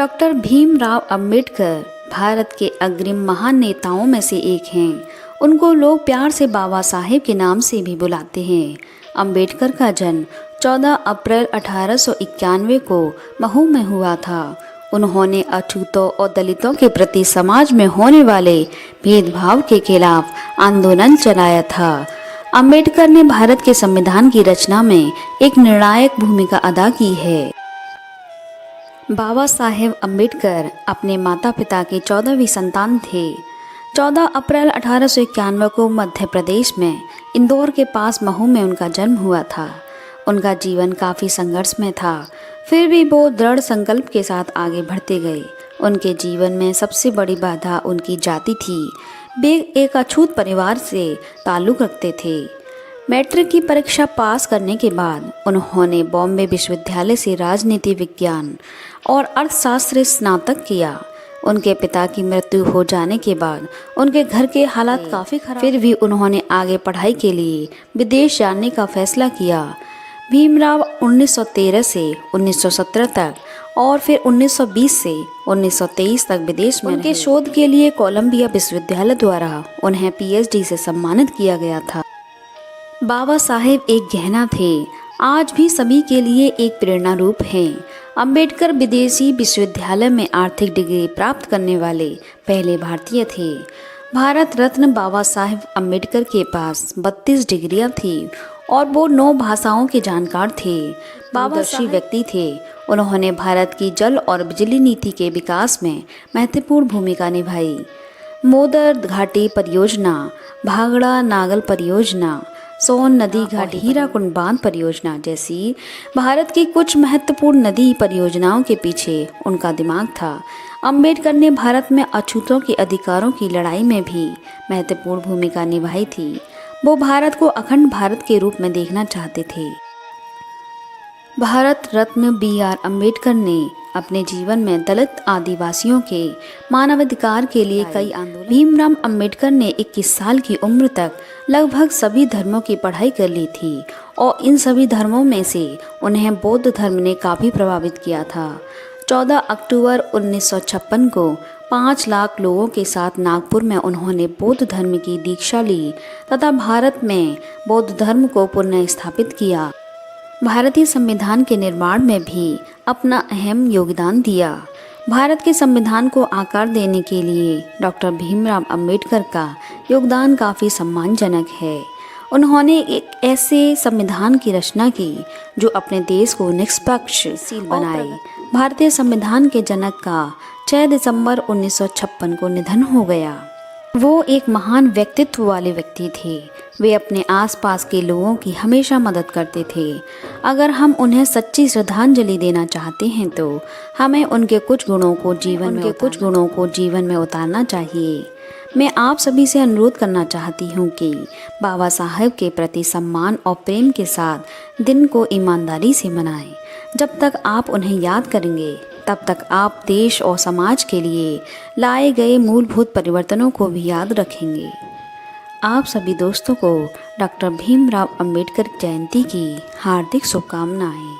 Doctor Bhimrao Ambedkar Bharat के अग्रणी महान नेताओं में से एक हैं। उनको लोग प्यार से बाबा साहेब के नाम से भी बुलाते हैं। अंबेडकर का जन्म 14 अप्रैल 1891 को महू में हुआ था। उन्होंने अछूतों और दलितों के प्रति समाज में होने वाले भेदभाव के खिलाफ आंदोलन चलाया था। अंबेडकर ने भारत के संविधान की रचना में एक निर्णायक भूमिका अदा की है। बाबा साहेब अंबेडकर अपने माता पिता के 14वीं संतान थे। 14 अप्रैल 1891 को मध्य प्रदेश में इंदौर के पास महू में उनका जन्म हुआ था। उनका जीवन काफ़ी संघर्षमय था, फिर भी वो दृढ़ संकल्प के साथ आगे बढ़ते गए। उनके जीवन में सबसे बड़ी बाधा उनकी जाति थी। वे एक अछूत परिवार से ताल्लुक़ रखते थे। मैट्रिक की परीक्षा पास करने के बाद उन्होंने बॉम्बे विश्वविद्यालय से राजनीति विज्ञान और अर्थशास्त्र से स्नातक किया। उनके पिता की मृत्यु हो जाने के बाद उनके घर के हालात काफ़ी खराब, फिर भी उन्होंने आगे पढ़ाई के लिए विदेश जाने का फैसला किया। भीमराव 1913 से 1917 तक और फिर 1920 से 1923 तक विदेश में उनके शोध के लिए कोलंबिया विश्वविद्यालय द्वारा उन्हें पीएचडी से सम्मानित किया गया था। बाबा साहेब एक गहना थे, आज भी सभी के लिए एक प्रेरणा रूप हैं। अंबेडकर विदेशी विश्वविद्यालय में आर्थिक डिग्री प्राप्त करने वाले पहले भारतीय थे। भारत रत्न बाबा साहेब अंबेडकर के पास 32 डिग्रियां थी और वो 9 भाषाओं के जानकार थे। बाबा साहेब व्यक्ति थे। उन्होंने भारत की जल और बिजली नीति के विकास में महत्वपूर्ण भूमिका निभाई। मोदर घाटी परियोजना, भागड़ा नागल परियोजना, सोन नदी घाटी, हीराकुंड बांध परियोजना जैसी भारत की कुछ महत्वपूर्ण नदी परियोजनाओं के पीछे उनका दिमाग था। अंबेडकर ने भारत में अछूतों के अधिकारों की लड़ाई में भी महत्वपूर्ण भूमिका निभाई थी। वो भारत को अखंड भारत के रूप में देखना चाहते थे। भारत रत्न BR अंबेडकर ने अपने जीवन में दलित आदिवासियों के मानवाधिकार के लिए कई आंदोलन। भीमराव अंबेडकर ने 21 साल की उम्र तक लगभग सभी धर्मों की पढ़ाई कर ली थी और इन सभी धर्मों में से उन्हें बौद्ध धर्म ने काफ़ी प्रभावित किया था। 14 अक्टूबर 1956 को 5 लाख लोगों के साथ नागपुर में उन्होंने बौद्ध धर्म की दीक्षा ली तथा भारत में बौद्ध धर्म को पुनः स्थापित किया। भारतीय संविधान के निर्माण में भी अपना अहम योगदान दिया। भारत के संविधान को आकार देने के लिए डॉक्टर भीमराव अंबेडकर का योगदान काफ़ी सम्मानजनक है। उन्होंने एक ऐसे संविधान की रचना की जो अपने देश को निष्पक्षशील बनाए। भारतीय संविधान के जनक का 6 दिसंबर 1956 को निधन हो गया। वो एक महान व्यक्तित्व वाले व्यक्ति थे। वे अपने आसपास के लोगों की हमेशा मदद करते थे। अगर हम उन्हें सच्ची श्रद्धांजलि देना चाहते हैं तो हमें उनके कुछ गुणों को जीवन में उतारना चाहिए। मैं आप सभी से अनुरोध करना चाहती हूँ कि बाबा साहेब के प्रति सम्मान और प्रेम के साथ दिन को ईमानदारी से मनाएं। जब तक आप उन्हें याद करेंगे तब तक आप देश और समाज के लिए लाए गए मूलभूत परिवर्तनों को भी याद रखेंगे। आप सभी दोस्तों को डॉक्टर भीमराव अंबेडकर जयंती की हार्दिक शुभकामनाएं।